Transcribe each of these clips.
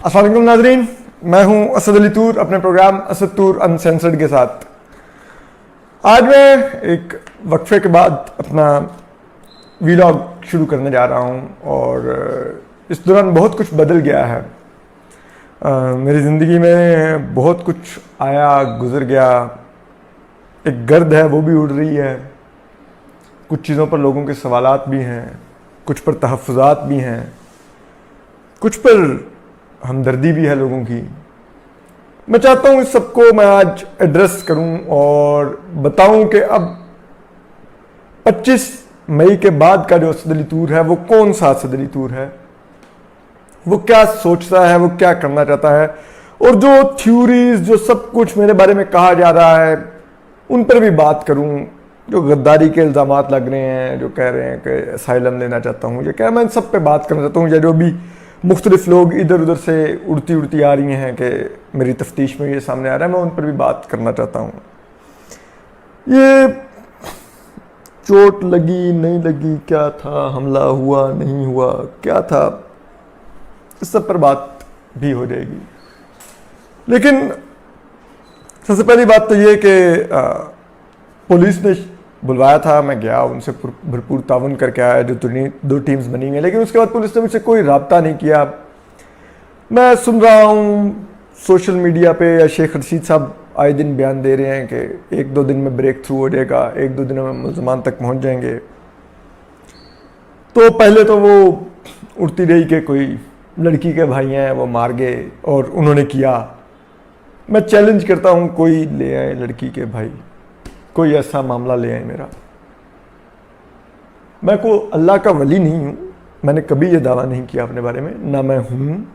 अस्सलाम वालेकुम नाज़रीन, मैं हूं असद अली तूर अपने प्रोग्राम असद तूर अनसेंसर्ड के साथ। आज मैं एक वक्फे के बाद अपना वीलॉग शुरू करने जा रहा हूं और इस दौरान बहुत कुछ बदल गया है। मेरी ज़िंदगी में बहुत कुछ आया गुज़र गया। एक गर्द है वो भी उड़ रही है। कुछ चीज़ों पर लोगों के सवालात भी हैं, कुछ पर तहफ़्फ़ुज़ात भी हैं, कुछ पर हमदर्दी भी है लोगों की। मैं चाहता हूँ इस सबको मैं आज एड्रेस करूँ और बताऊँ कि अब 25 मई के बाद का जो असद अली तूर है वो कौन सा असद अली तूर है, वो क्या सोचता है, वो क्या करना चाहता है, और जो थ्योरीज जो सब कुछ मेरे बारे में कहा जा रहा है उन पर भी बात करूँ। जो गद्दारी के इल्ज़ामात लग रहे हैं, जो कह रहे हैं कि असाइलम लेना चाहता हूँ, या क्या मैं इन सब पे बात करना चाहता हूँ, या जो भी मुख्तलिफ लोग इधर उधर से उड़ती उड़ती आ रही हैं कि मेरी तफ्तीश में ये सामने आ रहा है, मैं उन पर भी बात करना चाहता हूँ। ये चोट लगी नहीं लगी, क्या था, हमला हुआ नहीं हुआ, क्या था, इस सब पर बात भी हो जाएगी। लेकिन सबसे पहली बात तो ये कि पुलिस ने बुलवाया था, मैं गया, उनसे भरपूर ताउन करके आया। जो दो टीम्स बनी हुई हैं, लेकिन उसके बाद पुलिस ने मुझसे कोई रब्ता नहीं किया। मैं सुन रहा हूँ सोशल मीडिया पे या शेख रशीद साहब आए दिन बयान दे रहे हैं कि 1-2 दिन में ब्रेक थ्रू हो जाएगा, 1-2 दिन में मुल्ज़मान तक पहुँच जाएंगे। तो पहले तो वो उड़ती रही कि कोई लड़की के भाई हैं वो मार गए और उन्होंने किया। मैं चैलेंज करता हूँ, कोई ले आए लड़की के भाई, कोई ऐसा मामला ले आए मेरा। मैं को अल्लाह का वली नहीं हूँ, मैंने कभी ये दावा नहीं किया अपने बारे में, ना मैं हूँ,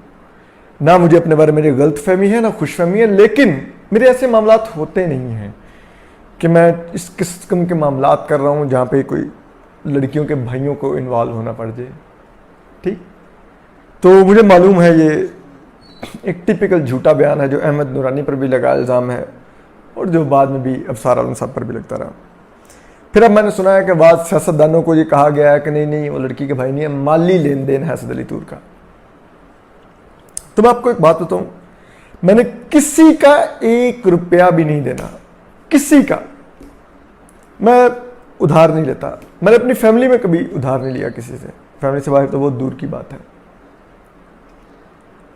ना मुझे अपने बारे में मेरी गलत फहमी है, ना खुशफहमी है। लेकिन मेरे ऐसे मामलात होते नहीं हैं कि मैं इस किस्म के मामलात कर रहा हूँ जहाँ पे कोई लड़कियों के भाइयों को इन्वॉल्व होना पड़ जाए। ठीक, तो मुझे मालूम है ये एक टिपिकल झूठा बयान है जो अहमद नूरानी पर भी लगा इल्ज़ाम है और जो बाद में भी अफसार आलम साहब पर भी लगता रहा। फिर अब मैंने सुना है कि बाद सियासतदानों को ये कहा गया है कि नहीं नहीं वो लड़की के भाई नहीं है, माली लेन देन है असद अली तूर का। तो मैं आपको एक बात बताऊं, मैंने किसी का 1 रुपया भी नहीं देना, किसी का। मैं उधार नहीं लेता, मैंने अपनी फैमिली में कभी उधार नहीं लिया किसी से, फैमिली से बाहर तो बहुत दूर की बात है।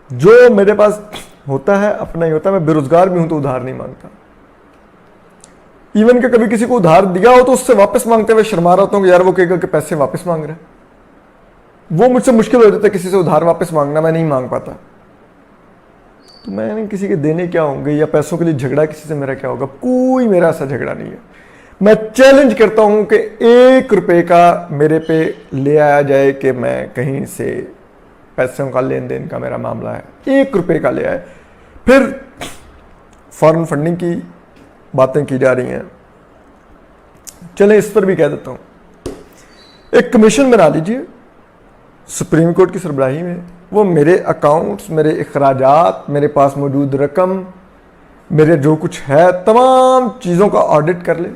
जो मेरे पास होता है अपना ही होता है। मैं बेरोजगार भी हूं तो उधार नहीं मांगता। इवन कि कभी किसी को उधार दिया हो तो उससे वापस मांगते हुए शर्मा रहा होता हूँ कि यार वो कहेगा कि पैसे वापस मांग रहे हैं। वो मुझसे मुश्किल हो जाता है किसी से उधार वापस मांगना, मैं नहीं मांग पाता। तो मैं किसी के देने क्या होंगे या पैसों के लिए झगड़ा किसी से मेरा क्या होगा, कोई मेरा ऐसा झगड़ा नहीं है। मैं चैलेंज करता हूं कि 1 रुपये का मेरे पे ले आया जाए कि मैं कहीं से पैसों का लेन देन का मेरा मामला है, 1 रुपये का ले आए। फिर फॉरेन फंडिंग की बातें की जा रही हैं, चले इस पर भी कह देता हूं। एक कमीशन बना लीजिए सुप्रीम कोर्ट की सरबराही में, वो मेरे अकाउंट्स, मेरे अखराजात, मेरे पास मौजूद रकम, मेरे जो कुछ है तमाम चीज़ों का ऑडिट कर ले।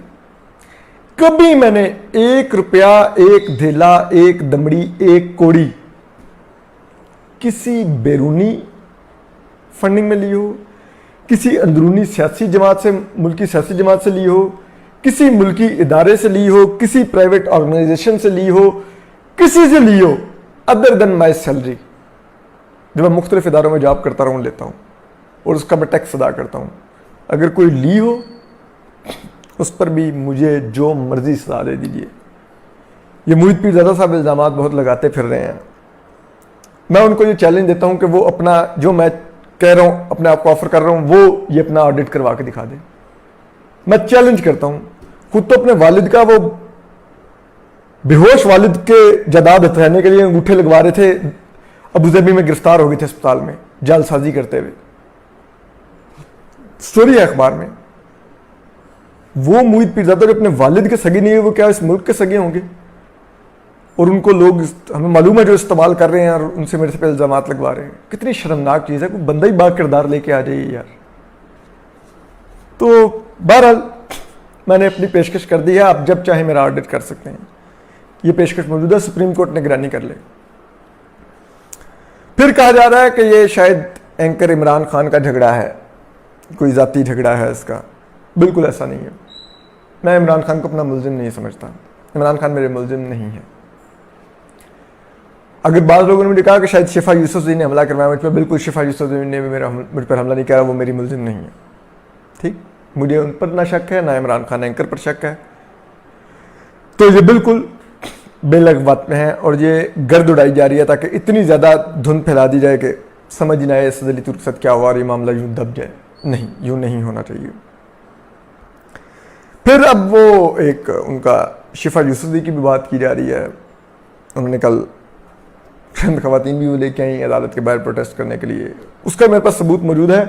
कभी मैंने 1 रुपया, 1 धेला, 1 दमड़ी, 1 कोड़ी किसी बैरूनी फंडिंग में ली हो, किसी अंदरूनी सियासी जमात से, मुल्की सियासी जमात से ली हो, किसी मुल्की इदारे से ली हो, किसी प्राइवेट ऑर्गेनाइजेशन से ली हो, किसी से ली हो, अदर देन माई सैलरी जो मैं मुख्तलिफ इदारों में जॉब करता रहूँ लेता हूँ और उसका मैं टैक्स अदा करता हूँ। अगर कोई ली हो उस पर भी मुझे जो मर्जी सजा दे दीजिए। ये मुहित पीरज़ादा साहब इल्ज़ामात बहुत लगाते फिर रहे हैं। मैं उनको ये चैलेंज देता हूँ कि वो अपना जो मैं कह रहा हूँ, अपने आप को ऑफर कर रहा हूँ, वो ये अपना ऑडिट करवा के दिखा दे। मैं चैलेंज करता हूँ। खुद तो अपने वालिद का, वो बेहोश वालिद के जदाद हथियाने के लिए अंगूठे लगवा रहे थे, अबू धाबी में गिरफ्तार हो गए थे अस्पताल में जालसाजी करते हुए, स्टोरी है अखबार में। वो मुहित पीरज़ादा जो अपने वालिद के सगे नहीं है, वो क्या इस मुल्क के सगे होंगे? और उनको लोग हमें मालूम है जो इस्तेमाल कर रहे हैं और उनसे मेरे पे इल्ज़ामात लगवा रहे हैं। कितनी शर्मनाक चीज़ है, कोई बंदा ही बाग किरदार लेके आ जाइए यार। तो बहरहाल मैंने अपनी पेशकश कर दी है, आप जब चाहे मेरा ऑडिट कर सकते हैं। ये पेशकश मौजूदा सुप्रीम कोर्ट निगरानी कर ले। फिर कहा जा रहा है कि ये शायद एंकर इमरान खान का झगड़ा है, कोई ज़ाती झगड़ा है इसका, बिल्कुल ऐसा नहीं है। मैं इमरान खान को अपना मुल्जिम नहीं समझता, इमरान खान मेरे मुल्जिम नहीं है। अगर बाद लोगों ने मुझे कहा कि शायद शिफा यूसुफजई ने हमला करवाया मुझ पर, बिल्कुल शिफा यूसुफजई ने मुझ पर हमला नहीं करा, वो मेरी मुल्जिम नहीं है। ठीक, मुझे उन पर ना शक है, ना इमरान खान एंकर पर शक है। तो ये बिल्कुल बेलग बात में है और ये गर्द उड़ाई जा रही है ताकि इतनी ज़्यादा धुंध फैला दी जाए कि समझ ना आए असद अली तुर्क के साथ क्या हुआ और ये मामला यूं दब जाए। नहीं, यूं नहीं होना चाहिए। फिर अब वो एक उनका शिफा यूसुफजई की भी बात की जा रही है। उन्होंने कल चंद खवातीन भी वो लेके आई अदालत के बाहर प्रोटेस्ट करने के लिए, उसका मेरे पास सबूत मौजूद है।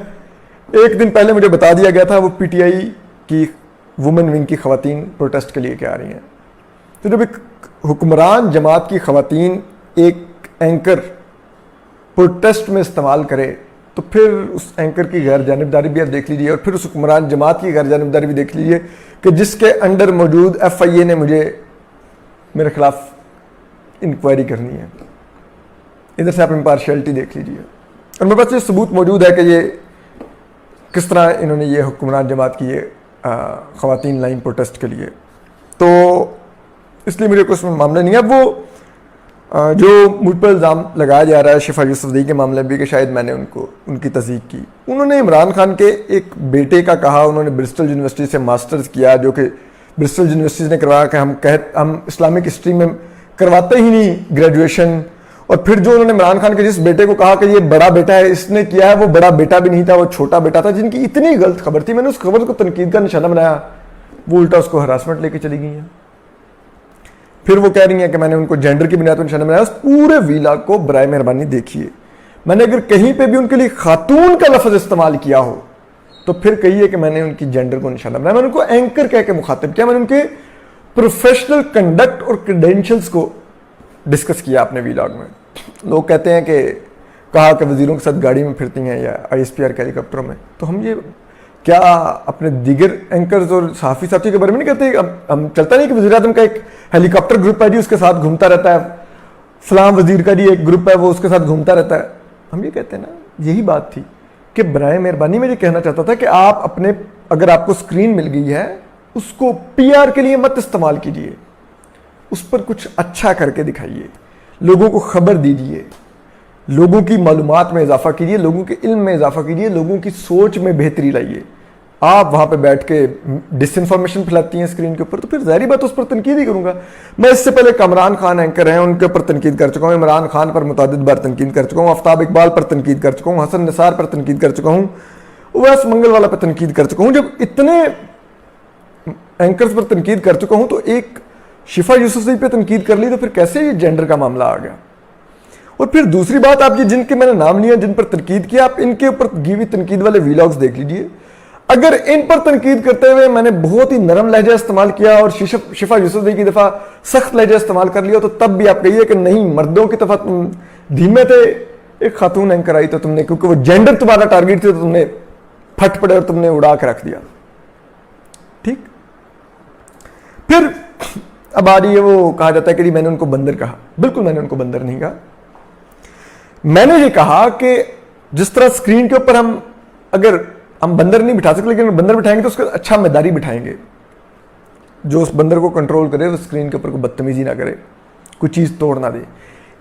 एक दिन पहले मुझे बता दिया गया था वो पीटीआई की वुमेन विंग की खवातीन प्रोटेस्ट के लिए क्या आ रही हैं। तो जब एक हुक्मरान जमात की खवातीन एक एंकर प्रोटेस्ट में इस्तेमाल करे तो फिर उस एंकर की गैर जानिबदारी भी आप देख लीजिए, और फिर उस हुक्मरान जमात की गैर जानिबदारी भी देख लीजिए कि जिसके अंडर मौजूद FIA ने मेरे खिलाफ इंक्वायरी करनी है। इधर से आप इम्पार्शियलिटी देख लीजिए, और मेरे पास ये सबूत मौजूद है कि ये किस तरह इन्होंने ये हुक्मरान जमात की ये खवातीन लाइन प्रोटेस्ट के लिए। तो इसलिए मेरे को उसमें मामला नहीं है। वो जो मुझ पर इल्ज़ाम लगाया जा रहा है शिफा यूसुफजई के मामले में भी कि शायद मैंने उनकी तस्दीक की। उन्होंने इमरान खान के एक बेटे का कहा, उन्होंने ब्रिस्टल यूनिवर्सिटी से मास्टर्स किया, जो कि ब्रिस्टल यूनिवर्सिटी ने करवाया कि हम इस्लामिक हिस्ट्री में करवाते ही नहीं ग्रेजुएशन। और फिर जो उन्होंने इमरान खान के जिस बेटे को कहा कि ये बड़ा बेटा है, इसने किया है, वो बड़ा बेटा भी नहीं था, वो छोटा बेटा था, जिनकी इतनी गलत खबर थी। मैंने उस खबर को तनकीद का निशाना बनाया, वो उल्टा उसको हरासमेंट लेके चली गई हैं। फिर वो कह रही हैं कि मैंने उनको जेंडर की बुनियाद पर निशाना बनाया। उस पूरे वीला को बराए मेहरबानी देखिए, मैंने अगर कहीं पे भी उनके लिए खातून का लफ्ज इस्तेमाल किया हो तो फिर कहिए कि मैंने उनकी जेंडर को निशाना बनाया। मैंने उनको एंकर कह के मुखातिब किया, मैंने उनके प्रोफेशनल कंडक्ट और क्रेडेंशियल्स को डिस्कस किया अपने वीलॉग में। लोग कहते हैं कि कहा कि वजीरों के साथ गाड़ी में फिरती हैं या ISPR के हेलीकॉप्टरों में, तो हम ये क्या अपने दीगर एंकर्स और सहाफ़ी साथियों के बारे में नहीं कहते? अब हम चलता नहीं कि वज़ीर आज़म का एक हेलीकॉप्टर ग्रुप है जी, उसके साथ घूमता रहता है, फलां वजीर का जी एक ग्रुप है वो उसके साथ घूमता रहता है। हम ये कहते हैं ना, यही बात थी कि बराए मेहरबानी में ये कहना चाहता था कि आप अपने, अगर आपको स्क्रीन मिल गई है उसको PR के लिए मत इस्तेमाल कीजिए, उस पर कुछ अच्छा करके दिखाइए, लोगों को खबर दीजिए, लोगों की मालूमात में इजाफा कीजिए, लोगों के इल्म में इजाफा कीजिए, लोगों की सोच में बेहतरी लाइए। आप वहां पे बैठ के डिसइंफॉर्मेशन फैलाती हैं स्क्रीन के ऊपर, तो फिर ज़ाहिर बात उस पर तनकीद ही करूंगा। मैं इससे पहले कमरान खान एंकर हैं, उनके ऊपर तनकीद कर चुका हूँ, इमरान खान पर मुतादिद बार तनकीद कर चुका हूँ, आफ्ताब इकबाल पर तनकीद कर चुका हूँ, हसन निसार पर तनकीद कर चुका हूँ, उवैस मंगलवाला पर तनकीद कर चुका हूँ। जब इतने एंकर्स पर तनकीद कर चुका हूँ तो एक शिफा यूसुफजई पे तनकीद कर ली, तो फिर कैसे ये जेंडर का मामला आ गया? और फिर दूसरी बात, आप ये जिनके मैंने नाम लिया, जिन पर तनकीद किया, आप इनके ऊपर की हुई तनकीद वाले वीलॉग्स देख लीजिए। अगर इन पर तनकीद करते हुए मैंने बहुत ही नरम लहजा इस्तेमाल किया और शिफा यूसुफजई की दफा सख्त लहजा इस्तेमाल कर लिया, तो तब भी आप कहिए कि नहीं, मर्दों की दफा तुम धीमे थे, एक खातून एंकर आई तो तुमने, क्योंकि वो जेंडर तुम्हारा टारगेट थे, तो तुमने फट पड़े और तुमने उड़ा के रख दिया। ठीक, फिर अब आ रही है वो कहा जाता है कि मैंने उनको बंदर कहा। बिल्कुल मैंने उनको बंदर नहीं कहा। मैंने ये कहा कि जिस तरह स्क्रीन के ऊपर अगर हम बंदर नहीं बिठा सकते, लेकिन बंदर बिठाएंगे तो उसका अच्छा मेदारी बिठाएंगे, जो उस बंदर को कंट्रोल करे, वो स्क्रीन के ऊपर कोई बदतमीजी ना करे, कोई चीज तोड़ ना दे।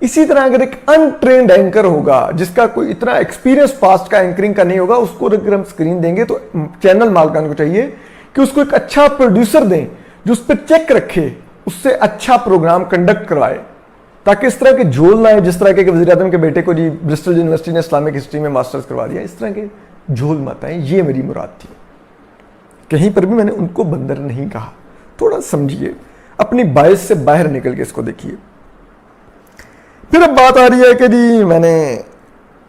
इसी तरह अगर एक अनट्रेंड एंकर होगा, जिसका कोई इतना एक्सपीरियंस पास्ट का एंकरिंग का नहीं होगा, उसको अगर हम स्क्रीन देंगे तो चैनल मालकान को चाहिए कि उसको एक अच्छा प्रोड्यूसर दें जो उस पर चेक रखे, उससे अच्छा प्रोग्राम कंडक्ट करवाए, ताकि इस तरह के झोल ना आए जिस तरह के वज़ीर आज़म के बेटे को जी ब्रिस्टल यूनिवर्सिटी ने इस्लामिक हिस्ट्री में मास्टर्स करवा दिया। इस तरह के झोल मत आए, ये मेरी मुराद थी। कहीं पर भी मैंने उनको बंदर नहीं कहा। थोड़ा समझिए, अपनी बायस से बाहर निकल के इसको देखिए। फिर अब बात आ रही है कि जी मैंने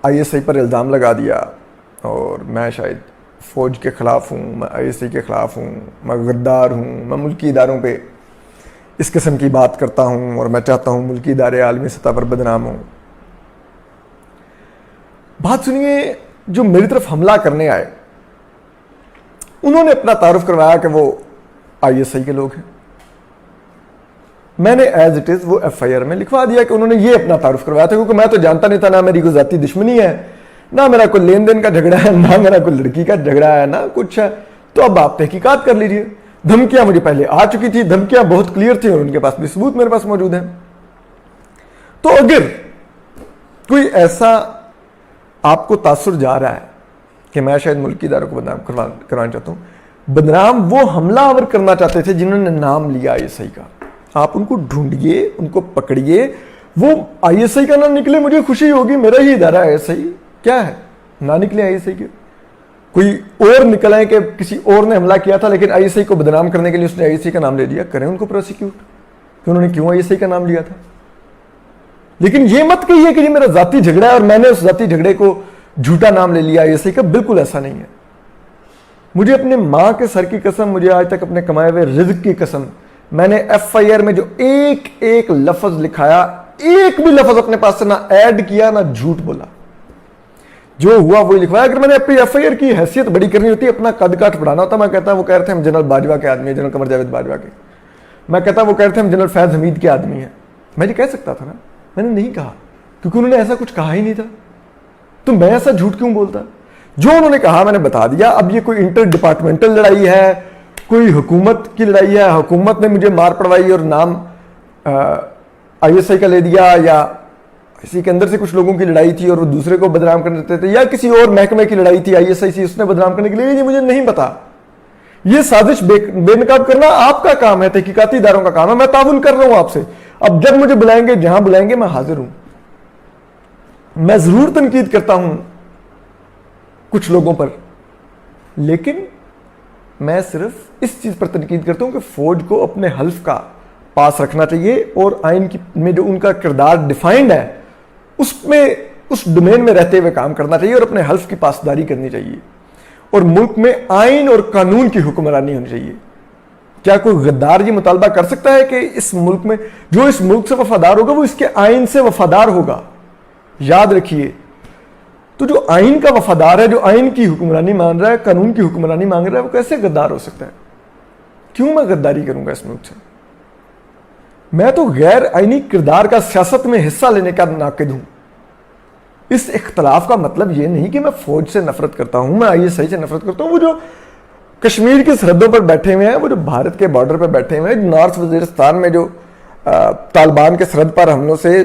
ISI पर इल्ज़ाम लगा दिया और मैं शायद फौज के खिलाफ हूँ, मैं ISI के खिलाफ हूँ, मैं गद्दार हूँ, मैं मुल्की इदारों पे इस किस्म की बात करता हूँ और मैं चाहता हूँ मुल्की इदारे आलमी सतह पर बदनाम हों। बात सुनिए, जो मेरी तरफ हमला करने आए उन्होंने अपना तारुफ करवाया कि वो ISI के लोग हैं। मैंने एज इट इज वो FIR में लिखवा दिया कि उन्होंने ये अपना तारुफ करवाया था, क्योंकि मैं तो जानता नहीं था, ना मेरी कोई जाती दुश्मनी है, ना मेरा कोई लेन देन का झगड़ा है, ना मेरा कोई लड़की का झगड़ा है, ना कुछ है। तो अब आप तहकीकात कर लीजिए। धमकियां मुझे पहले आ चुकी थी, धमकियां बहुत क्लियर थी और उनके पास भी सबूत मेरे पास मौजूद है। तो अगर कोई ऐसा आपको तासुर जा रहा है कि मैं शायद मुल्की इदारों को बदनाम करवाना चाहता हूं, बदनाम वो हमलावर करना चाहते थे जिन्होंने नाम लिया आईएसआई का। आप उनको ढूंढिए, उनको पकड़िए। वो आईएसआई का ना निकले, मुझे खुशी होगी, मेरा ही इदारा है आईएसआई, क्या है, ना निकले आईएसआई के, कोई और निकल आए कि किसी और ने हमला किया था लेकिन आईएसआई को बदनाम करने के लिए उसने आईएसआई का नाम ले दिया, करें उनको प्रोसिक्यूट कि उन्होंने क्यों आईएसआई का नाम लिया था। लेकिन ये मत कहिए कि ये मेरा जाती झगड़ा है और मैंने उस जाती झगड़े को झूठा नाम ले लिया आईएसआई का। बिल्कुल ऐसा नहीं है। मुझे अपने मां के सर की कसम, मुझे आज तक अपने कमाए हुए रिज़्क की कसम, मैंने एफआईआर में जो एक एक लफ्ज लिखाया, एक भी लफ्ज अपने पास से ना ऐड किया ना झूठ बोला, जो हुआ वही लिखवाया। अगर मैंने अपनी एफआईआर की हैसियत बड़ी करनी होती, अपना कद काठ बढ़ाना होता, मैं कहता वो कह रहे थे हम जनरल बाजवा के आदमी है, जनरल कमर जावेद बाजवा के। मैं कहता वो कह रहे थे हम जनरल फैज हमीद के आदमी है। मैं ये कह सकता था ना, मैंने नहीं कहा क्योंकि उन्होंने ऐसा कुछ कहा ही नहीं था। तो मैं ऐसा झूठ क्यों बोलता? जो उन्होंने कहा मैंने बता दिया। अब ये कोई इंटर डिपार्टमेंटल लड़ाई है, कोई हुकूमत की लड़ाई है, हुकूमत ने मुझे मार पड़वाई और नाम आईएसआई का ले दिया, या इसी के अंदर से कुछ लोगों की लड़ाई थी और वो दूसरे को बदनाम करने देते थे, या किसी और महकमे की लड़ाई थी आईएसआई से, उसने बदनाम करने के लिए, ये मुझे नहीं पता। ये साजिश बेनकाब करना आपका काम है, तहकीकाती इदारों का काम है। मैं ताउन कर रहा हूं आपसे। अब जब मुझे बुलाएंगे, जहां बुलाएंगे, मैं हाजिर हूं। मैं जरूर तनकीद करता हूं कुछ लोगों पर, लेकिन मैं सिर्फ इस चीज पर तनकीद करता हूं कि फौज को अपने हल्फ का पास रखना चाहिए और आइन की में जो उनका किरदार डिफाइंड है उसमें, उस डोमेन में रहते हुए काम करना चाहिए और अपने हल्फ की पासदारी करनी चाहिए। और मुल्क में आइन और कानून की हुक्मरानी होनी चाहिए। क्या कोई गद्दार ये मुतालबा कर सकता है कि इस मुल्क में जो इस मुल्क से वफादार होगा वो इसके आइन से वफादार होगा? याद रखिए, तो जो आइन का वफादार है, जो आइन की हुक्मरानी मान रहा है, कानून की हुक्मरानी मांग रहा है, वो कैसे गद्दार हो सकता है? क्यों मैं गद्दारी करूंगा इस मुल्क से? मैं तो गैर आइनी किरदार का सियासत में हिस्सा लेने का नाकिद हूं। इस इख्तलाफ का मतलब यह नहीं कि मैं फौज से नफरत करता हूं, मैं आईएसआई से नफरत करता हूं। वो जो कश्मीर की सरहदों पर बैठे हुए हैं, वो जो भारत के बॉर्डर पर बैठे हुए हैं, नॉर्थ वजीरिस्तान में जो तालिबान के सरहद पर हमलों से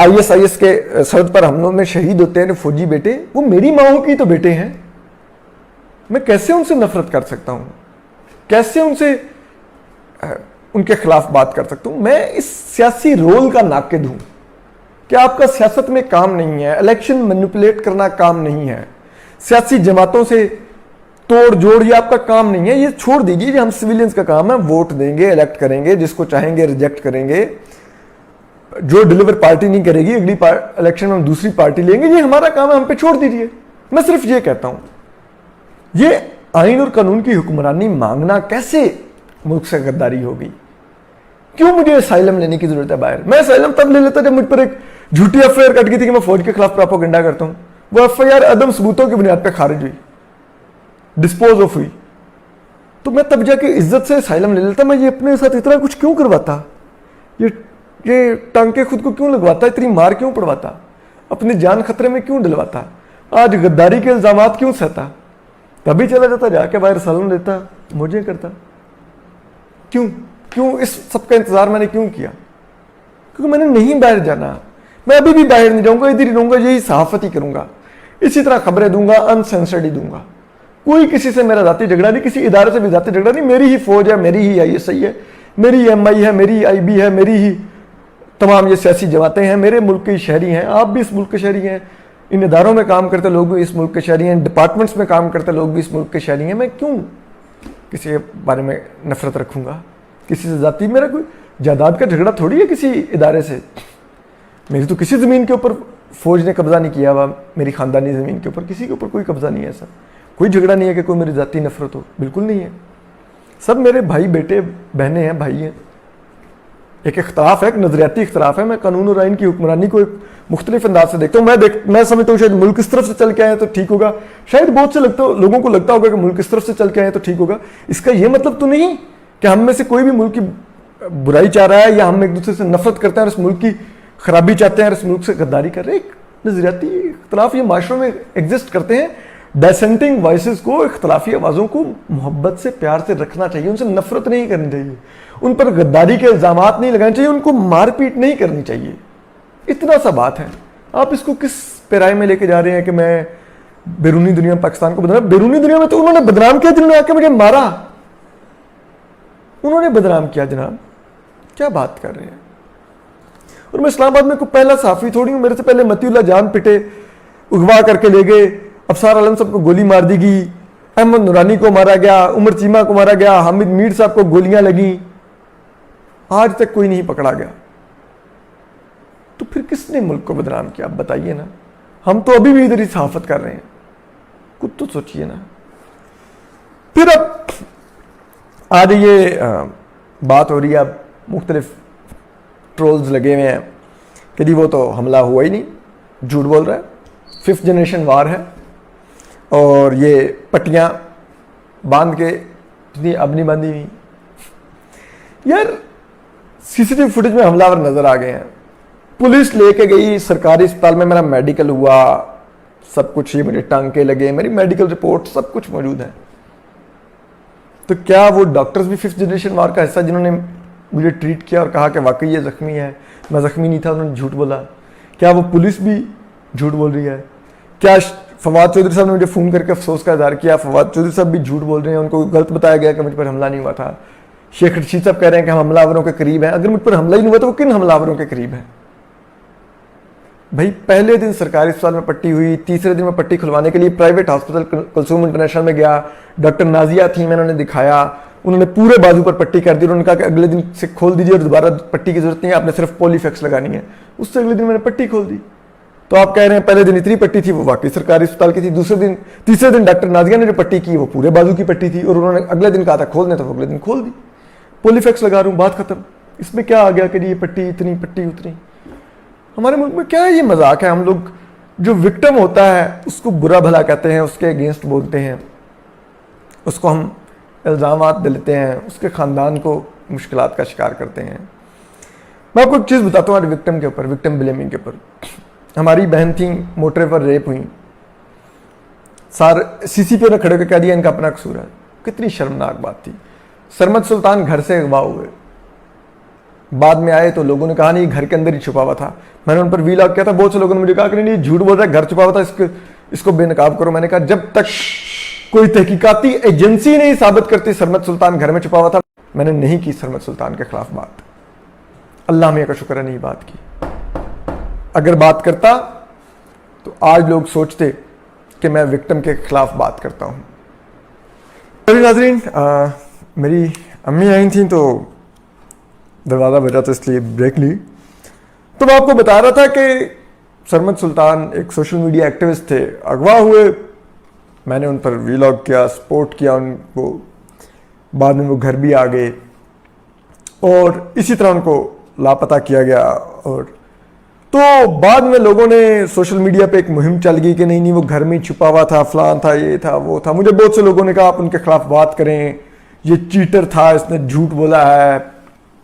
आईएसआईएस के सरहद पर हमलों में शहीद होते हैं जो फौजी बेटे, वो मेरी माओं की तो बेटे हैं। मैं कैसे उनसे नफरत कर सकता हूं? कैसे उनसे उनके खिलाफ बात कर सकता हूं? मैं इस सियासी रोल का नाकिद हूं कि आपका सियासत में काम नहीं है, इलेक्शन मैनिपुलेट करना काम नहीं है, सियासी जमातों से तोड़ जोड़ ये आपका काम नहीं है। ये छोड़ दीजिए, हम सिविलियंस का काम है, वोट देंगे, इलेक्ट करेंगे, जिसको चाहेंगे रिजेक्ट करेंगे, जो डिलीवर पार्टी नहीं करेगी अगली इलेक्शन में हम दूसरी पार्टी लेंगे, ये हमारा काम है, हम पे छोड़ दीजिए। मैं सिर्फ ये कहता हूं, ये आइन और कानून की हुक्मरानी मांगना कैसे मुल्क से गद्दारी होगी? क्यों मुझे असाइलम लेने की जरूरत है बाहर? मैं असाइलम तब ले लेता जब मुझ पर एक झूठी एफआईआर कट गई थी कि मैं फौज के खिलाफ प्रोपेगेंडा करता हूं। वो एफआईआर अदम सबूतों की बुनियाद पर खारिज हुई, डिस्पोज ऑफ हुई, तो मैं तब जाके इज्जत से असाइलम ले लेता। मैं ये अपने साथ इतना कुछ क्यों करवाता? ये टांके खुद को क्यों लगवाता? इतनी मार क्यों पड़वाता? अपनी जान खतरे में क्यों डलवाता? आज गद्दारी के इल्जामात क्यों सहता? तभी चला जाता, जाके बाहर असाइलम लेता, मुझे करता। क्यों क्यों इस सबका इंतजार मैंने क्यों किया? क्योंकि मैंने नहीं बाहर जाना। मैं अभी भी बाहर नहीं जाऊंगा, इधर ही रहूंगा, यही सहाफत ही करूंगा, इसी तरह खबरें दूंगा, अनसेंसर्ड ही दूंगा। कोई किसी से मेरा जाती झगड़ा नहीं, किसी इदारे से भी जाती झगड़ा नहीं। मेरी ही फौज है, मेरी ही आईएसआई है, मेरी एमआई है, मेरी आईबी है, मेरी ही तमाम ये सियासी जमातें हैं, मेरे मुल्क के शहरी हैं। आप भी इस मुल्क के शहरी हैं, इन इदारों में काम करते लोग भी इस मुल्क के शहरी हैं, डिपार्टमेंट्स में काम करते लोग भी इस मुल्क के शहरी हैं। मैं क्यों किसी के बारे में नफरत रखूंगा? किसी से जाती, मेरा कोई जायदाद का झगड़ा थोड़ी है किसी इदारे से। मेरी तो किसी ज़मीन के ऊपर फौज ने कब्जा नहीं किया हुआ, मेरी ख़ानदानी ज़मीन के ऊपर किसी के ऊपर कोई कब्जा नहीं है। ऐसा कोई झगड़ा नहीं है कि कोई मेरी जाती नफरत हो, बिल्कुल नहीं है। सब मेरे भाई बेटे बहनें हैं, भाई हैं। एक इख्तलाफ है, एक नजरियाती इख्तलाफ है। मैं कानून और आइन की हुक्मरानी को एक मुख्तलिफ अंदाज से देखता हूँ। मैं समझता हूँ शायद मुल्क इस तरफ से चल के आए तो ठीक होगा, शायद बहुत से लोगों को लगता होगा कि मुल्क इस तरफ से चल के आए तो ठीक होगा। इसका यह मतलब तो नहीं कि हम में से कोई भी मुल्क की बुराई चाह रहा है या हम एक दूसरे से नफरत करते हैं और इस मुल्क की खराबी चाहते हैं और इस मुल्क से गद्दारी कर रहे हैं। नजरियाती इख्तलाफ ये माशरों में एग्जिस्ट करते हैं। डिसेंटिंग वॉइसेस को, इख्तलाफी आवाज़ों को मोहब्बत से, प्यार से रखना चाहिए, उनसे नफरत नहीं करनी चाहिए, उन पर गद्दारी के इल्ज़ामात नहीं लगाने चाहिए, उनको मारपीट नहीं करनी चाहिए। इतना सा बात है। आप इसको किस पैराए में लेके जा रहे हैं कि मैं बैरूनी दुनिया में पाकिस्तान को बदनाम? बैरूनी दुनिया में तो उन्होंने बदनाम किया जिन्होंने आके मुझे मारा, उन्होंने बदनाम किया जनाब। क्या बात कर रहे हैं? और मैं इस्लामाबाद में कोई पहला सहाफ़ी थोड़ी हूँ। मेरे से पहले मतीउल्लाह जान पिटे, अगवा करके ले गए, अफसार आलम साहब को गोली मार दी गई, अहमद नूरानी को मारा गया, उमर चीमा को मारा गया, हामिद मीर साहब को गोलियां लगी, आज तक कोई नहीं पकड़ा गया। तो फिर किसने मुल्क को बदनाम किया? आप बताइए ना। हम तो अभी भी इधर ही सहाफत कर रहे हैं, कुछ तो सोचिए ना। फिर अब आज ये बात हो रही है, अब मुख्तलिफ ट्रोल्स लगे हुए हैं कि जी वो तो हमला हुआ ही नहीं, झूठ बोल रहा है, 5th जनरेशन वार है, और ये पट्टियां बांध के इतनी अब नहीं बांधी हुई। यार सीसीटीवी फुटेज में हमलावर नजर आ गए हैं, पुलिस लेके गई सरकारी अस्पताल में, मेरा मेडिकल हुआ, सब कुछ, ये मुझे टांके लगे, मेरी मेडिकल रिपोर्ट सब कुछ मौजूद है। तो क्या वो डॉक्टर्स भी 5th जनरेशन वार का हिस्सा, जिन्होंने मुझे ट्रीट किया और कहा कि वाकई ये जख्मी है, मैं जख्मी नहीं था, उन्होंने झूठ बोला? क्या वो पुलिस भी झूठ बोल रही है? क्या फवाद चौधरी साहब ने मुझे फ़ोन करके अफसोस का इज़हार किया, फवाद चौधरी साहब भी झूठ बोल रहे हैं, उनको गलत बताया गया कि मुझ पर हमला नहीं हुआ था। शेख रशीद साहब कह रहे हैं कि हम हमलावरों के करीब हैं। अगर मुझ पर हमला ही नहीं हुआ तो वो किन हमलावरों के करीब है? भाई पहले दिन सरकारी अस्पताल में पट्टी हुई, तीसरे दिन में पट्टी खुलवाने के लिए प्राइवेट हॉस्पिटल कुलसूम इंटरनेशनल में गया, डॉक्टर नाजिया थी, मैंने उन्हें दिखाया, उन्होंने पूरे बाजू पर पट्टी कर दी, उन्होंने कहा कि अगले दिन से खोल दीजिए और दोबारा पट्टी की जरूरत नहीं है, आपने सिर्फ पॉलीफेक्स लगानी है। उससे अगले दिन मैंने पट्टी खोल दी। तो आप कह रहे हैं पहले दिन इतनी पट्टी थी, वो वाकई सरकारी अस्पताल की थी, तीसरे दिन डॉक्टर नाजिया ने जो पट्टी की वो पूरे बाजू की पट्टी थी, और उन्होंने अगले दिन कहा था खोलने, तो वो अगले दिन खोल दी। पॉलीफेक्स लगा रहा हूँ, बात खत्म। इसमें क्या आ गया कि ये पट्टी इतनी, पट्टी उतनी? हमारे मुल्क में क्या ये मजाक है? हम लोग जो विक्टिम होता है उसको बुरा भला कहते हैं, उसके अगेंस्ट बोलते हैं, उसको हम इल्ज़ामात दिलते हैं, उसके ख़ानदान को मुश्किलात का शिकार करते हैं। मैं आपको एक चीज़ बताता हूँ आज विक्टिम के ऊपर, विक्टिम ब्लेमिंग के ऊपर। हमारी बहन थी, मोटरे पर रेप हुई, सीसी पे ने खड़े होकर कह दिया इनका अपना कसूर है। कितनी शर्मनाक बात थी। सरमद सुल्तान घर से अगवा हुए, बाद में आए तो लोगों ने कहा नहीं घर के अंदर ही छुपा हुआ था। मैंने उन पर वीलॉग किया था, बहुत से लोगों ने मुझे कहा कि नहीं झूठ बोल रहा है, घर छुपा हुआ था, इसको बेनकाब करो। मैंने कहा जब तक कोई तहकीकाती एजेंसी नहीं साबित करती सरमद सुल्तान घर में छुपा हुआ था, मैंने नहीं की सरमद सुल्तान के खिलाफ बात। अल्लाह मियां का शुक्र है नहीं बात की। अगर बात करता तो आज लोग सोचते कि मैं विक्टिम के खिलाफ बात करता हूं। नाज़रीन, मेरी अम्मी आई थी तो दरवाज़ा बजा तो इसलिए ब्रेक ली। तो मैं आपको बता रहा था कि सरमद सुल्तान एक सोशल मीडिया एक्टिविस्ट थे, अगवा हुए, मैंने उन पर वीलॉग किया, सपोर्ट किया उनको, बाद में वो घर भी आ गए और इसी तरह उनको लापता किया गया। और तो बाद में लोगों ने सोशल मीडिया पे एक मुहिम चल गई कि नहीं वो घर में छुपा हुआ था, फलान था, ये था, वो था। मुझे बहुत से लोगों ने कहा आप उनके खिलाफ बात करें, ये चीटर था, इसने झूठ बोला है।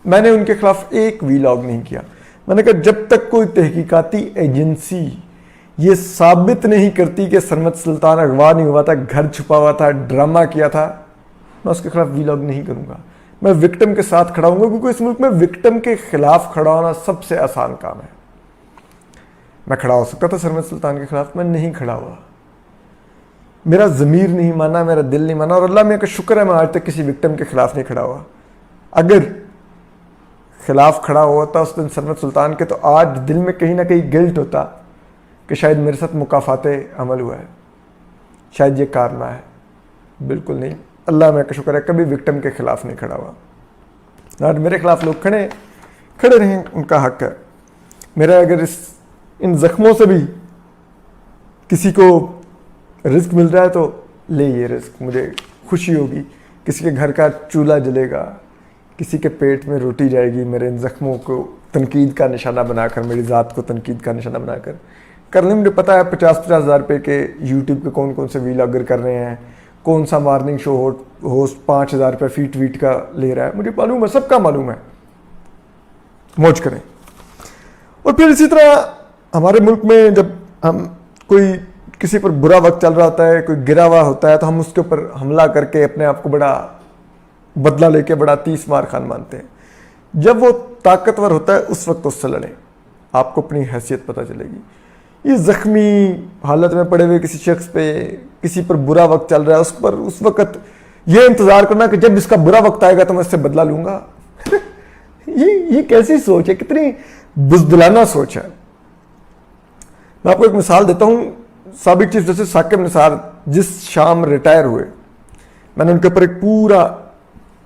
मैंने उनके खिलाफ एक वीलॉग नहीं किया। मैंने कहा जब तक कोई तहकीकाती एजेंसी ये साबित नहीं करती कि सरमद सुल्तान अगवा नहीं हुआ था, घर छुपा हुआ था, ड्रामा किया था, मैं उसके खिलाफ वीलॉग नहीं करूंगा। मैं विक्टिम के साथ खड़ा हूंगा, क्योंकि इस मुल्क में विक्टिम के खिलाफ खड़ा होना सबसे आसान काम है। मैं खड़ा हो सकता था सरमद सुल्तान के खिलाफ, मैं नहीं खड़ा हुआ। मेरा ज़मीर नहीं माना, मेरा दिल नहीं माना, और अल्लाह मियां का शुक्र है मैं आज तक किसी विक्टिम के खिलाफ नहीं खड़ा हुआ। अगर खिलाफ खड़ा हुआ था उस दिन सरमद सुल्तान के, तो आज दिल में कहीं ना कहीं गिल्ट होता कि शायद मेरे साथ मुकाफाते अमल हुआ है, शायद ये कारना है। बिल्कुल नहीं, अल्लाह मियां का शुक्र है कभी विक्टिम के खिलाफ नहीं खड़ा हुआ। आज मेरे खिलाफ लोग खड़े रहें, उनका हक है। मेरा अगर इन जख्मों से भी किसी को रिस्क मिल रहा है तो ले ये रिस्क, मुझे खुशी होगी। किसी के घर का चूल्हा जलेगा, किसी के पेट में रोटी जाएगी, मेरे इन जख्मों को तनकीद का निशाना बनाकर, मेरी ज़ात को तनकीद का निशाना बनाकर कर लें। मुझे पता है 50-50 हज़ार रुपये के यूट्यूब के कौन कौन से वीलॉगर कर रहे हैं, कौन सा मॉर्निंग शो होस्ट 5,000 रुपये फी ट्वीट का ले रहा है, मुझे मालूम है, सबका मालूम है। मौज करें। और फिर इसी तरह हमारे मुल्क में जब हम कोई किसी पर बुरा वक्त चल रहा होता है, कोई गिरा हुआ होता है, तो हम उसके ऊपर हमला करके अपने आप को बड़ा बदला लेके बड़ा 30 मार खान मानते हैं। जब वो ताकतवर होता है उस वक्त उससे लड़ें, आपको अपनी हैसियत पता चलेगी। ये जख्मी हालत में पड़े हुए किसी शख्स पे, किसी पर बुरा वक्त चल रहा है, उस पर उस वक्त ये इंतजार करना कि जब इसका बुरा वक्त आएगा तो मैं इससे बदला लूंगा ये कैसी सोच है, कितनी बुज़दिलाना सोच है। मैं आपको एक मिसाल देता हूं। साबिक चीफ जस्टिस साकिब निसार जिस शाम रिटायर हुए, मैंने उनके ऊपर एक पूरा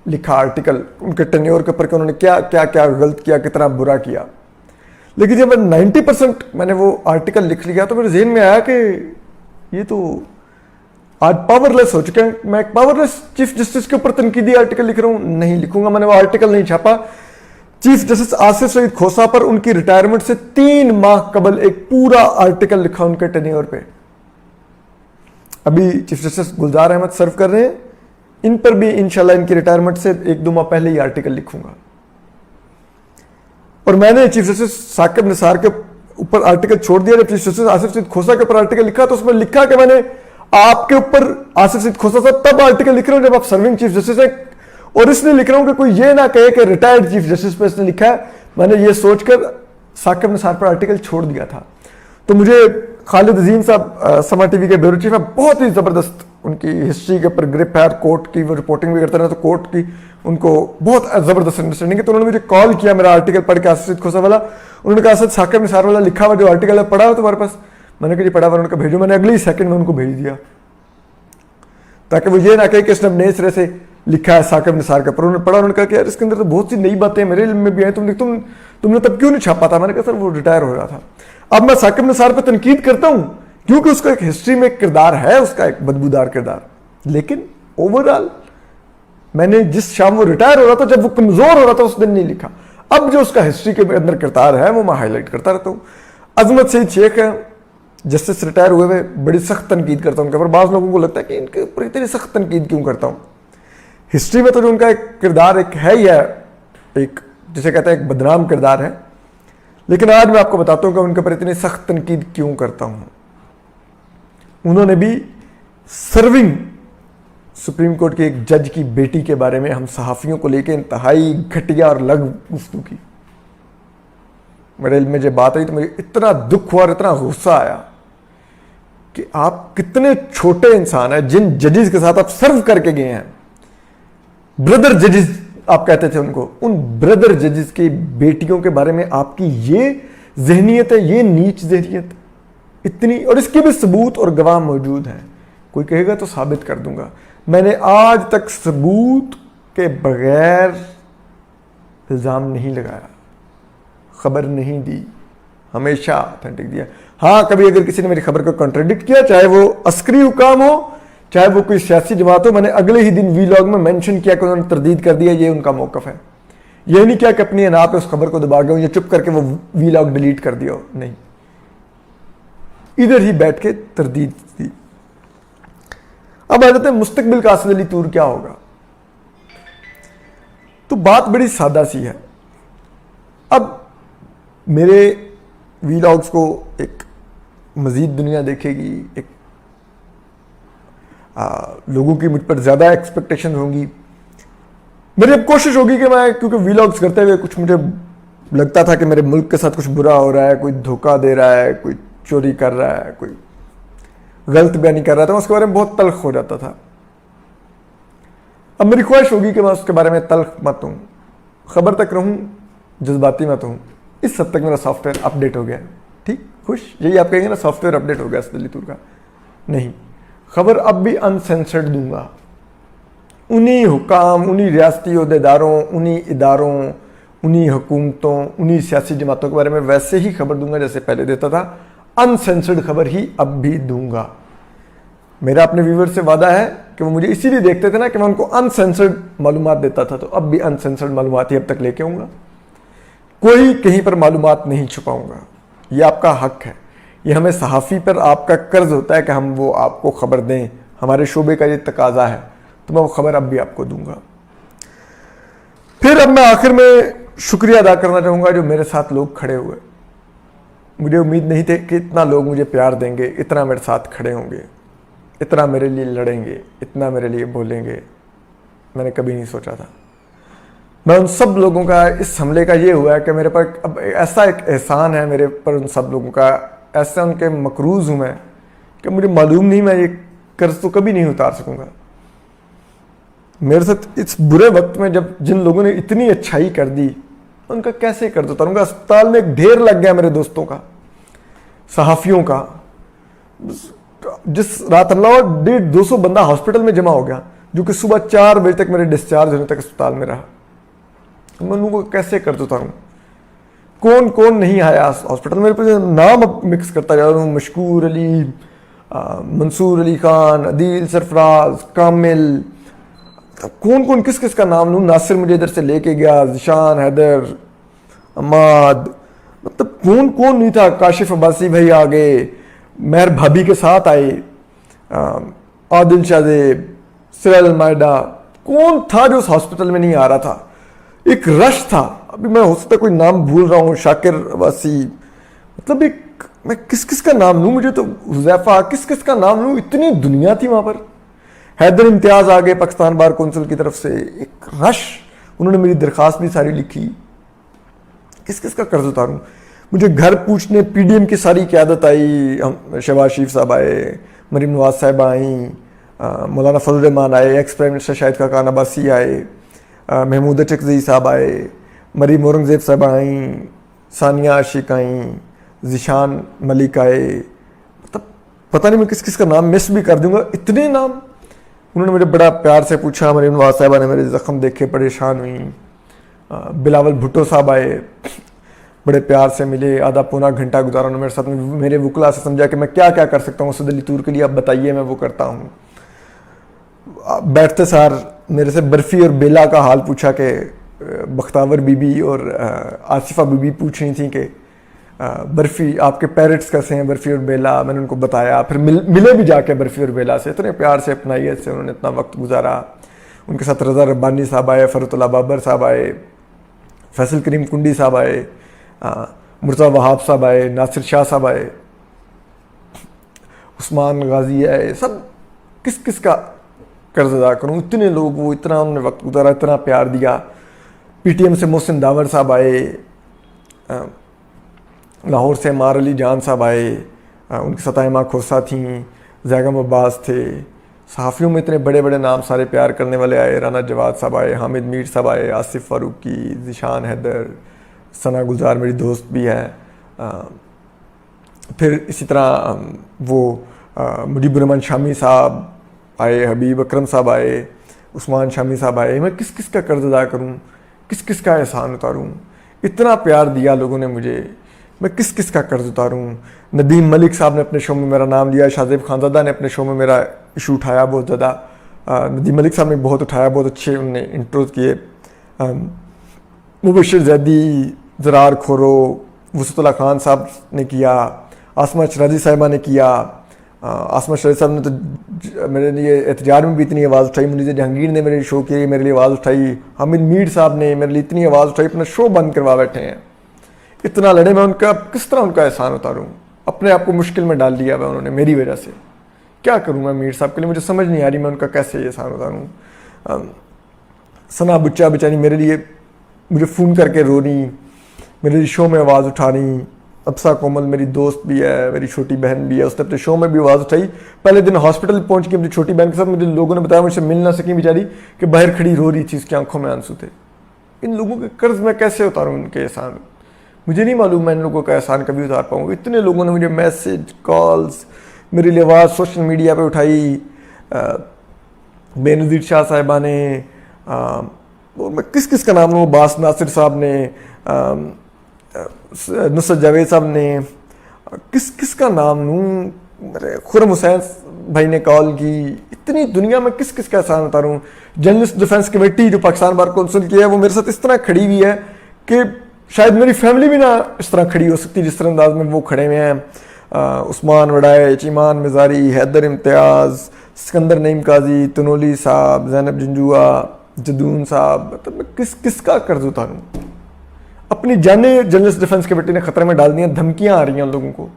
लिखा आर्टिकल उनके टेन्योर के ऊपर कि उन्होंने क्या क्या क्या गलत किया, कितना बुरा किया। लेकिन जब 90% मैंने वो आर्टिकल लिख लिया तो मेरे जहन में आया कि ये तो आज पावरलेस हो चुके हैं। मैं एक पावरलेस चीफ जस्टिस के ऊपर तनकीदी आर्टिकल लिख रहा हूं, नहीं लिखूंगा। मैंने वो आर्टिकल नहीं छापा। चीफ जस्टिस आसिफ सईद खोसा पर उनकी रिटायरमेंट से 3 माह कबल एक पूरा आर्टिकल लिखा उनके टेन्योर पे। अभी चीफ जस्टिस गुलजार अहमद सर्व कर रहे हैं, इन पर भी इंशाल्लाह इनकी रिटायरमेंट से 1-2 माह पहले ही आर्टिकल लिखूंगा। और मैंने चीफ जस्टिस साकिब निसार के ऊपर आर्टिकल छोड़ दिया। जब चीफ जस्टिस आसिफ सईद खोसा के ऊपर आर्टिकल लिखा तो उसमें लिखा कि मैंने आपके ऊपर आसिफ सईद खोसा साहब तब आर्टिकल लिख रहा हूं जब आप सर्विंग चीफ जस्टिस है, और इसलिए लिख रहा हूं कि कोई ये ना कहे कि रिटायर्ड चीफ जस्टिस पे इसने लिखा है। मैंने ये सोचकर साकिब निसार पर आर्टिकल छोड़ दिया था। तो मुझे खालिद अजीम साहब समा टीवी के ब्यूरो चीफ है, बहुत ही जबरदस्त उनकी हिस्ट्री के ऊपर ग्रिप है, कोर्ट की वो रिपोर्टिंग भी करते रहे, तो कोर्ट की उनको बहुत जबरदस्त अंडरस्टैंडिंग है। तो उन्होंने मुझे कॉल किया मेरा आर्टिकल पढ़ के आसिफ खोसा वाला। उन्होंने कहा सर साकिब निसार वाला लिखा हुआ जो आर्टिकल है पढ़ा हो तुम्हारे पास? मैंने कहा जी पढ़ा हुआ। उन्होंने कहा भेजो। मैंने अगले ही सेकंड में उनको भेज दिया ताकि वो ये ना कहे कि इसने नए सिरे से लिखा है साकिब निसार का। पर उन्होंने पढ़ा, उन्होंने कहा कि यार इसके अंदर तो बहुत सी नई बातें मेरे इल्म में भी आई, तुमने तब क्यों नहीं छापा था? मैंने कहा सर वो रिटायर हो रहा था। अब मैं साकिब निसार पर तनकीद करता हूं क्योंकि उसका एक हिस्ट्री में एक किरदार है, उसका एक बदबूदार किरदार। लेकिन ओवरऑल मैंने जिस शाम वो रिटायर हो रहा था, जब वो कमजोर हो रहा था, उस दिन नहीं लिखा। अब जो उसका हिस्ट्री के अंदर किरदार है वो मैं हाईलाइट करता रहता हूं। अजमत सईद शेख है, जस्टिस रिटायर हुए हुए, बड़ी सख्त तनकीद करता हूं उनके ऊपर। बाज़ लोगों को लगता है कि इनके ऊपर इतनी सख्त तनकीद क्यों करता हूं। हिस्ट्री में तो जो उनका एक किरदार एक है ही है, एक जिसे कहते हैं एक बदनाम किरदार है। लेकिन आज मैं आपको बताता हूं कि उनके ऊपर इतनी सख्त तनकीद क्यों करता हूं। उन्होंने भी सर्विंग सुप्रीम कोर्ट के एक जज की बेटी के बारे में हम सहाफियों को लेकर इंतहाई घटिया और लग गुफ्तगू की। मेरे दिल में जब बात आई तो मुझे इतना दुख हुआ और इतना गुस्सा आया कि आप कितने छोटे इंसान हैं। जिन जजेस के साथ आप सर्व करके गए हैं, ब्रदर जजेस आप कहते थे उनको, उन ब्रदर जजेस की बेटियों के बारे में आपकी ये जहनियत है, ये नीच जहनियत इतनी, और इसके भी सबूत और गवाह मौजूद हैं। कोई कहेगा तो साबित कर दूंगा। मैंने आज तक सबूत के बगैर इल्ज़ाम नहीं लगाया, खबर नहीं दी, हमेशा ऑथेंटिक दिया। हाँ, कभी अगर किसी ने मेरी खबर को कॉन्ट्रडिक्ट किया, चाहे वो अस्करी हुकाम हो, चाहे वो कोई सियासी जमात हो, मैंने अगले ही दिन वीलॉग में मेंशन किया कि उन्होंने तरदीद कर दिया, ये उनका मौकफ है। ये नहीं किया कि अपनी अना पे उस खबर को दबा गया या चुप करके वो वीलॉग डिलीट कर दिया हो, नहीं, इधर ही बैठ के तरदीद दी। अब आ जाते हैं मुस्तकबिल का असद अली तूर क्या होगा। तो बात बड़ी सादा सी है। अब मेरे वीलॉग्स को एक मजीद दुनिया देखेगी, एक लोगों की मुझ पर ज़्यादा एक्सपेक्टेशन होंगी। मेरी अब कोशिश होगी कि मैं, क्योंकि वीलॉग्स करते हुए कुछ मुझे लगता था कि मेरे मुल्क के साथ कुछ बुरा हो रहा है, कोई धोखा दे रहा है, कोई चोरी कर रहा है, कोई गलत बयानी कर रहा था, मैं उसके बारे में बहुत तल्ख हो जाता था। अब मेरी ख्वाहिश होगी कि मैं उसके बारे में तल्ख मत हूँ, खबर तक रहूँ, जज्बाती मत हूँ। इस हद तक मेरा सॉफ्टवेयर अपडेट हो गया है। ठीक, खुश, यही आप कहेंगे ना, सॉफ्टवेयर अपडेट हो गया असद अली तूर का। नहीं, खबर अब भी अनसेंसर्ड दूंगा। उन्हीं हुकाम, उन्हीं रियासती ओहदेदारों, उन्हीं इदारों, उन्हीं हुकूमतों, उन्हीं सियासी जमातों के बारे में वैसे ही खबर दूंगा जैसे पहले देता था। अनसेंसर्ड खबर ही अब भी दूंगा। मेरा अपने व्यूअर से वादा है कि वो मुझे इसीलिए देखते थे ना कि मैं उनको अनसेंसर्ड मालूमात देता था, तो अब भी अनसेंसर्ड मालूमात ही अब तक लेके आऊंगा। कोई कहीं पर मालूमात नहीं छुपाऊंगा। ये आपका हक है, ये हमें सहाफ़ी पर आपका कर्ज होता है कि हम वो आपको खबर दें। हमारे शोबे का ये तकाजा है, तो मैं वो खबर अब भी आपको दूंगा। फिर अब मैं आखिर में शुक्रिया अदा करना चाहूँगा जो मेरे साथ लोग खड़े हुए। मुझे उम्मीद नहीं थी कि इतना लोग मुझे प्यार देंगे, इतना मेरे साथ खड़े होंगे, इतना मेरे लिए लड़ेंगे, इतना मेरे लिए बोलेंगे। मैंने कभी नहीं सोचा था। मैं उन सब लोगों का, इस हमले का ये हुआ है कि मेरे पर अब ऐसा एक एहसान है मेरे पर उन सब लोगों का, ऐसा उनके मकरूज़ हूँ मैं कि मुझे मालूम नहीं मैं ये कर्ज तो कभी नहीं उतार सकूँगा। मेरे साथ इस बुरे वक्त में जब जिन लोगों ने इतनी अच्छाई कर दी, उनका कैसे कर्ज उतारूंगा। अस्पताल में एक ढेर लग गया मेरे दोस्तों का, सहाफ़ियों का। जिस रात अल्लाह 150-200 बंदा हॉस्पिटल में जमा हो गया, जो कि सुबह 4 बजे तक मेरे डिस्चार्ज होने तक अस्पताल में रहा। मैं उनको कैसे कर्ज उतारूं। कौन कौन नहीं आया हॉस्पिटल, मेरे पे नाम अब मिक्स करता जा रहा हूँ। मशकूर अली, मंसूर अली खान, अदील सरफराज, कामिल, कौन कौन किस किस का नाम लूँ। नासिर मुझे इधर से लेके गया, जिशान, हैदर, अमाद, मतलब कौन कौन नहीं था। काशिफ अब्बासी भाई आ गए, मेहर भाभी के साथ आए, आदिल शाहजेब, सिराज मायदा, कौन था जो उस हॉस्पिटल में नहीं आ रहा था। एक रश था। अभी मैं हो सकता है कोई नाम भूल रहा हूँ, शाकिर अब्बासी, मतलब एक मैं किस किस का नाम लूँ, मुझे तो हुज़ैफा, किस किस का नाम लूँ, इतनी दुनिया थी वहाँ पर। हैदर इम्तियाज़ आ गए पाकिस्तान बार कौंसिल की तरफ से, एक रश। उन्होंने मेरी दरख्वास्त भी सारी लिखी। किस किस का कर्ज उतारूँ। मुझे घर पूछने पीडीएम की सारी क़यादत आई। हम शहबाज शरीफ साहब आए, मरीम नवाज साहिबा आई, मौलाना फजल रहमान आए, ex prime minister Shahid Khaqan Abbasi आए, महमूद अटकज़ई साहब आए, मरीम औरंगज़ेब साहब आई, सानिया आशिक आई, ज़िशान मलिक आए। मतलब पता नहीं मैं किस किस का नाम मिस भी कर दूंगा, इतने नाम। उन्होंने मुझे बड़ा प्यार से पूछा। मरीम नवाज साहिबा ने मेरे ज़ख्म देखे, परेशान हुई। बिलावल भुट्टो साहब आए, बड़े प्यार से मिले, आधा पौना घंटा गुजारा उन्होंने मेरे साथ में। मेरे वकला से समझा कि मैं क्या क्या कर सकता हूँ असद अली तूर के लिए, आप बताइए, मैं वो करता हूँ। बैठते सार मेरे से बर्फ़ी और बेला का हाल पूछा कि बख्तावर बीबी और आसिफा बीबी पूछ रही थी कि बर्फ़ी आपके पेरेंट्स कैसे हैं, बर्फ़ी और बेला। मैंने उनको बताया, फिर मिले भी जाके बर्फ़ी और बेला से। इतने प्यार से अपनाइयत से उन्होंने इतना वक्त गुजारा। उनके साथ रज़ा रब्बानी साहब आए, फ़रतुल्लाह बाबर साहब आए, फैसल करीम कुंडी साहब आए, मुर्तज़ा वहाब साहब आए, नासिर शाह साहब आए, उस्मान गाजी आए। सब किस किस का कर्ज अदा करूँ। इतने लोग, वो इतना उन्होंने वक्त गुजारा, इतना प्यार दिया। पीटीएम से मोहसिन दावर साहब आए, लाहौर से मार अली जान साहब आए, उनकी सताइमा खोसा थी, जैगम अब्बास थे। सहाफ़ियों में इतने बड़े बड़े नाम, सारे प्यार करने वाले आए। राना जवाद साहब आए, हामिद मीर साहब आए, आसिफ फारूकी, ज़िशान हैदर, सना गुलजार मेरी दोस्त भी है। फिर इसी तरह वो मुजीबुररहमान शामी साहब आए, हबीब अकरम साहब आए, उस्मान शामी साहब आए। मैं किस किस का कर्ज अदा करूँ, किस किस का एहसान उतारूँ। इतना प्यार दिया लोगों ने मुझे, मैं किस किस का कर्ज उतारूँ। नदीम मलिक साहब ने अपने शो में मेरा नाम लिया, शाहजेब खानज़ादा ने अपने शो में मेरा इशू उठाया बहुत ज़्यादा। नदीम मलिक साहब ने बहुत उठाया, बहुत अच्छे उन्होंने इंट्रोज किए। मुबशिर जैदी, ज़रार खोरो, वसतुल्लाह खान साहब ने किया, आसमा शराजी साहिबा ने किया। आसमा शराजी साहब ने तो मेरे लिए एहतजाज में भी इतनी आवाज़ उठाई। मुनीर जहांगीर ने मेरे शो के लिए मेरे लिए आवाज़ उठाई। हामिद मीर साहब ने मेरे लिए इतनी आवाज़ उठाई, अपना शो बंद करवा बैठे हैं। इतना लड़े, मैं उनका किस तरह उनका एहसान उतारूँ। अपने आप को मुश्किल में डाल दिया मैं उन्होंने मेरी वजह से। क्या करूँ मैं मीर साहब के लिए, मुझे समझ नहीं आ रही मैं उनका कैसे एहसान उतारूँ। सना बुच्चा बेचारी मेरे लिए मुझे फ़ोन करके रो रही, मेरे शो में आवाज़ उठा रही। अब्सा कोमल मेरी दोस्त भी है, मेरी छोटी बहन भी है, उसने अपने शो में भी आवाज़ उठाई। पहले दिन हॉस्पिटल पहुंच के मेरी छोटी बहन के साथ, मुझे लोगों ने बताया, मुझसे मिल ना सकी बेचारी, कि बाहर खड़ी रो रही थी, उसकी आंखों में आंसू थे। इन लोगों के कर्ज मैं कैसे उतारूँ, उनके एहसान मुझे नहीं मालूम मैं इन लोगों का एहसान कभी उतार पाऊँगा। इतने लोगों ने मुझे मैसेज, कॉल्स, मेरे लिए आवाज़ सोशल मीडिया पर उठाई। बेनज़ीर शाह साहिबा ने, और मैं किस किस का नाम लूँ, बास नासिर साहब ने, नुसरत जावेद साहब ने, किस किस का नाम लूँ। मेरे खुरम हुसैन भाई ने कॉल की। इतनी दुनिया में किस किस का एहसान उतारूँ। जर्नलिस्ट डिफेंस कमेटी जो पाकिस्तान बार कौंसिल की है, वो मेरे साथ इस तरह खड़ी हुई है कि शायद मेरी फैमिली भी ना इस तरह खड़ी हो सकती जिस तरह अंदाज में वो खड़े हुए हैं। उस्मान वड़ाए, चीमान मिजारी, हैदर इम्तियाज़, सिकंदर नईम काजी, तनोली साहब, ज़ैनब जंजुआ, जदून साहब। मतलब मैं किस किस का कर्ज उतारूँ। अपनी जाने जर्नलिस्ट डिफेंस के बेटे ने खतरे में डाल दी हैं, धमकियां आ रही हैं उन लोगों को।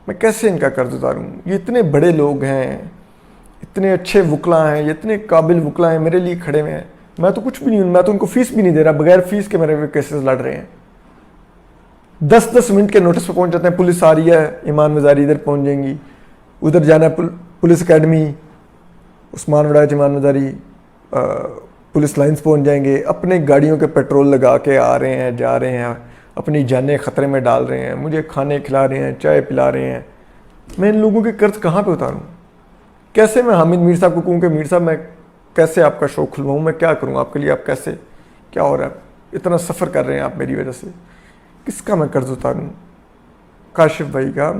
मैं कैसे इनका कर्ज उतारूं? ये इतने बड़े लोग हैं, इतने अच्छे वकला हैं, ये इतने काबिल वकला हैं, मेरे लिए खड़े हुए हैं। मैं तो कुछ भी नहीं हूं, मैं तो उनको फीस भी नहीं दे रहा, बगैर फीस के मेरे केसेस लड़ रहे हैं। 10-10 मिनट के नोटिस पर पहुंच जाते हैं, पुलिस आ रही है, ईमान मजारी इधर पहुंच जाएंगी, उधर जाना है पुलिस अकेडमी, उस्मान वड़ाच ईमान मजारी पुलिस लाइंस पहुंच जाएंगे, अपने गाड़ियों के पेट्रोल लगा के आ रहे हैं, जा रहे हैं, अपनी जानें ख़तरे में डाल रहे हैं, मुझे खाने खिला रहे हैं, चाय पिला रहे हैं। मैं इन लोगों के कर्ज कहाँ पे उतारूँ? कैसे मैं हामिद मीर साहब को कहूँ कि मीर साहब मैं कैसे आपका शो खुलवाऊँ, मैं क्या करूँ आपके लिए, आप कैसे, क्या हो रहा है, इतना सफ़र कर रहे हैं आप मेरी वजह से, किसका मैं कर्ज उतारूँ? काशिफ भाई का,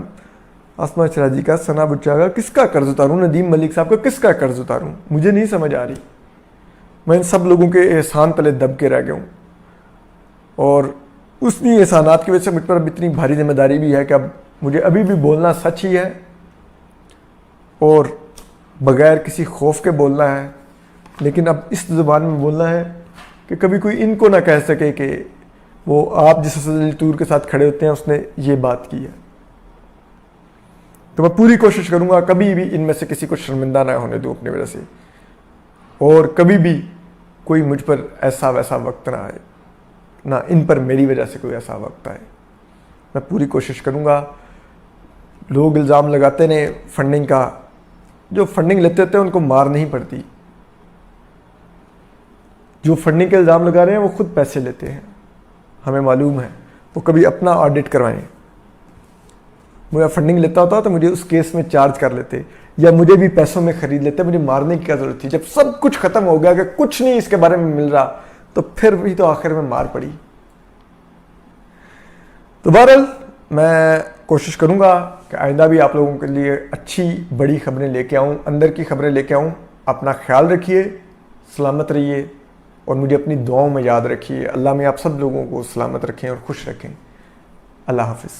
आसमा शराजी का, सना बुच्चा का, किसका कर्ज उतारूँ? नदीम मलिक साहब का किसका कर्ज उतारूँ? मुझे नहीं समझ आ रही। मैं इन सब लोगों के एहसान तले दब के रह गया हूँ, और उसी एहसानात की वजह से मुझ पर अब इतनी भारी जिम्मेदारी भी है कि अब मुझे अभी भी बोलना सच ही है और बगैर किसी खौफ के बोलना है। लेकिन अब इस ज़ुबान में बोलना है कि कभी कोई इनको ना कह सके कि वो आप जिस असद तूर के साथ खड़े होते हैं उसने ये बात की है। तो मैं पूरी कोशिश करूँगा कभी भी इनमें से किसी को शर्मिंदा ना होने दूँ अपनी वजह से, और कभी भी कोई मुझ पर ऐसा वैसा वक्त ना आए, ना इन पर मेरी वजह से कोई ऐसा वक्त आए। मैं पूरी कोशिश करूँगा। लोग इल्ज़ाम लगाते ने फंडिंग का, जो फंडिंग लेते थे उनको मार नहीं पड़ती, जो फंडिंग के इल्ज़ाम लगा रहे हैं वो खुद पैसे लेते हैं, हमें मालूम है। वो कभी अपना ऑडिट करवाएं। मुझे फंडिंग लेता होता तो मुझे उस केस में चार्ज कर लेते, या मुझे भी पैसों में खरीद लेते, मुझे मारने की क्या जरूरत थी? जब सब कुछ खत्म हो गया कि कुछ नहीं इसके बारे में मिल रहा, तो फिर भी तो आखिर में मार पड़ी। तो बहरहाल मैं कोशिश करूंगा कि आइंदा भी आप लोगों के लिए अच्छी बड़ी खबरें लेके आऊं, अंदर की खबरें लेके आऊं। अपना ख्याल रखिए, सलामत रहिए, और मुझे अपनी दुआओं में याद रखिए। अल्लाह में आप सब लोगों को सलामत रखें और खुश रखें। अल्लाह हाफिज़।